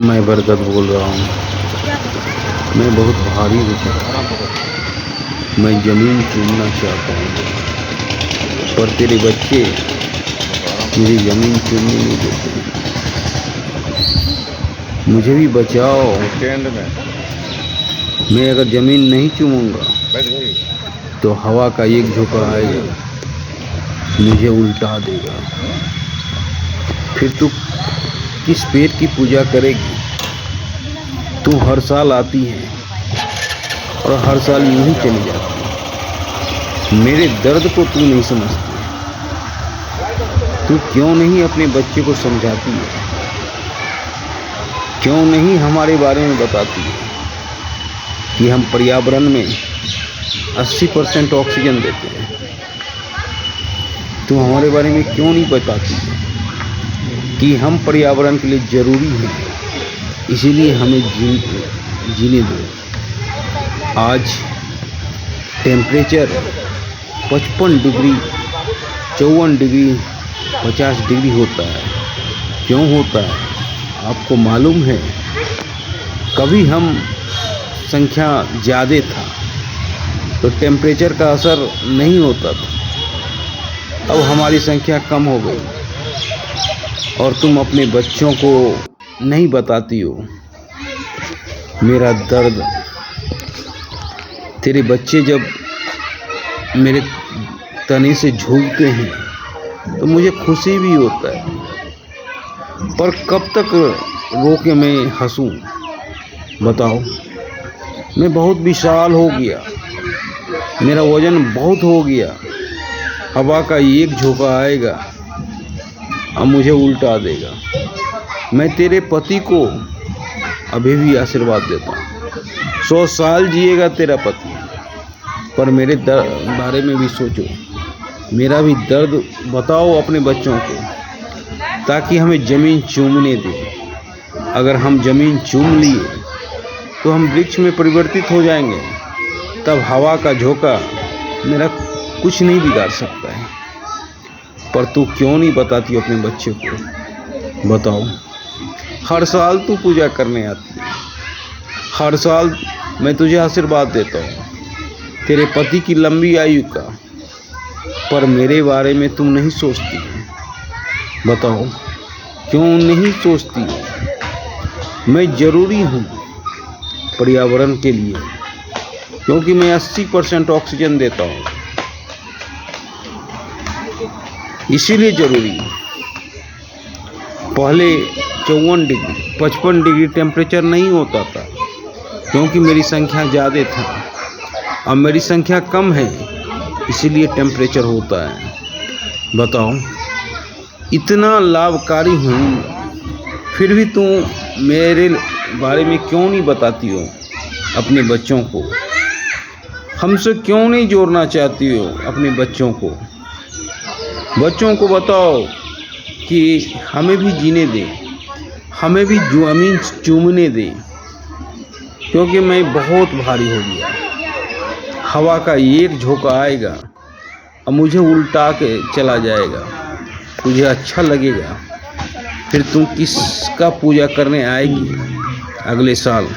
मैं बरकत बोल रहा हूँ। मैं बहुत भारी हूँ। मैं ज़मीन चूमना चाहता हूँ, पर तेरे बच्चे मुझे ज़मीन चूमने नहीं देते। मुझे भी बचाओ। मैं अगर ज़मीन नहीं चूमूंगा तो हवा का एक झोंका आएगा, मुझे उल्टा देगा। फिर तू किस पेट की पूजा करेगी? तू हर साल आती है और हर साल यूं ही चली जाती है। मेरे दर्द को तू नहीं समझती। तू क्यों नहीं अपने बच्चे को समझाती है? क्यों नहीं हमारे बारे में बताती है कि हम पर्यावरण में 80% ऑक्सीजन देते हैं? तू हमारे बारे में क्यों नहीं बताती है कि हम पर्यावरण के लिए ज़रूरी हैं, इसीलिए हमें जीने दो। आज टेम्परेचर 55 डिग्री, 54 डिग्री, 50 डिग्री होता है। क्यों होता है आपको मालूम है? कभी हम संख्या ज़्यादा था तो टेम्परेचर का असर नहीं होता था। अब हमारी संख्या कम हो गई और तुम अपने बच्चों को नहीं बताती हो मेरा दर्द। तेरे बच्चे जब मेरे तने से झूलते हैं तो मुझे खुशी भी होता है, पर कब तक रो के मैं हंसूं? बताओ। मैं बहुत विशाल हो गया, मेरा वज़न बहुत हो गया। हवा का एक झोंका आएगा और मुझे उल्टा देगा। मैं तेरे पति को अभी भी आशीर्वाद देता हूँ। 100 साल जिएगा तेरा पति, पर मेरे बारे में भी सोचो। मेरा भी दर्द बताओ अपने बच्चों को, ताकि हमें ज़मीन चूमने दे। अगर हम ज़मीन चूम लिए तो हम वृक्ष में परिवर्तित हो जाएंगे। तब हवा का झोंका मेरा कुछ नहीं बिगाड़ सकता है। पर तू क्यों नहीं बताती अपने बच्चे को? बताओ। हर साल तू पूजा करने आती है, हर साल मैं तुझे आशीर्वाद देता हूँ तेरे पति की लंबी आयु का, पर मेरे बारे में तुम नहीं सोचती हो। बताओ, क्यों नहीं सोचती हो? मैं ज़रूरी हूँ पर्यावरण के लिए, क्योंकि मैं 80% ऑक्सीजन देता हूँ, इसीलिए ज़रूरी है। पहले 54 डिग्री, 55 डिग्री टेम्परेचर नहीं होता था, क्योंकि मेरी संख्या ज़्यादा था। अब मेरी संख्या कम है, इसीलिए टेम्परेचर होता है। बताओ, इतना लाभकारी हूँ, फिर भी तू मेरे बारे में क्यों नहीं बताती हो अपने बच्चों को? हमसे क्यों नहीं जोड़ना चाहती हो अपने बच्चों को? बच्चों को बताओ कि हमें भी जीने दे, हमें भी ज़मीन चूमने दे, क्योंकि मैं बहुत भारी हो गया। हवा का एक झोंका आएगा और मुझे उल्टा के चला जाएगा। तुझे अच्छा लगेगा? फिर तुम किसका पूजा करने आएगी अगले साल?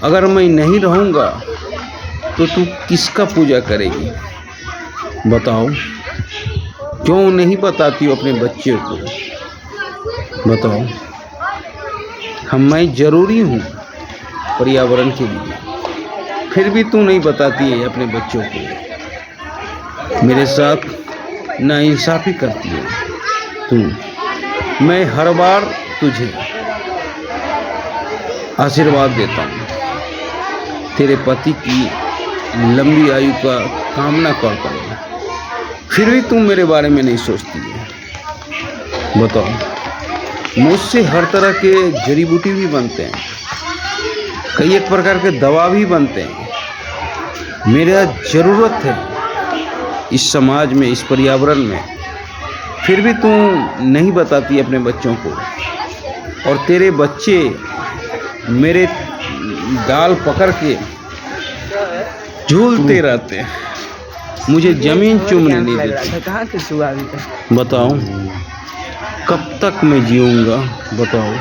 अगर मैं नहीं रहूँगा तो तू किसका पूजा करेगी? बताओ। क्यों नहीं बताती हो अपने बच्चे को? बताओ। मैं ज़रूरी हूँ पर्यावरण के लिए, फिर भी तू नहीं बताती है अपने बच्चों को। मेरे साथ नाइंसाफ़ी करती है तू। मैं हर बार तुझे आशीर्वाद देता हूँ, तेरे पति की लंबी आयु का कामना करता हूँ, फिर भी तुम मेरे बारे में नहीं सोचती है। बताओ। मुझसे हर तरह के जड़ी बूटी भी बनते हैं, कई एक प्रकार के दवा भी बनते हैं। मेरा ज़रूरत है इस समाज में, इस पर्यावरण में, फिर भी तुम नहीं बताती अपने बच्चों को। और तेरे बच्चे मेरे गाल पकड़ के झूलते रहते हैं, मुझे ज़मीन चूमने नहीं देते। बताओ, कब तक मैं जीऊँगा? बताओ।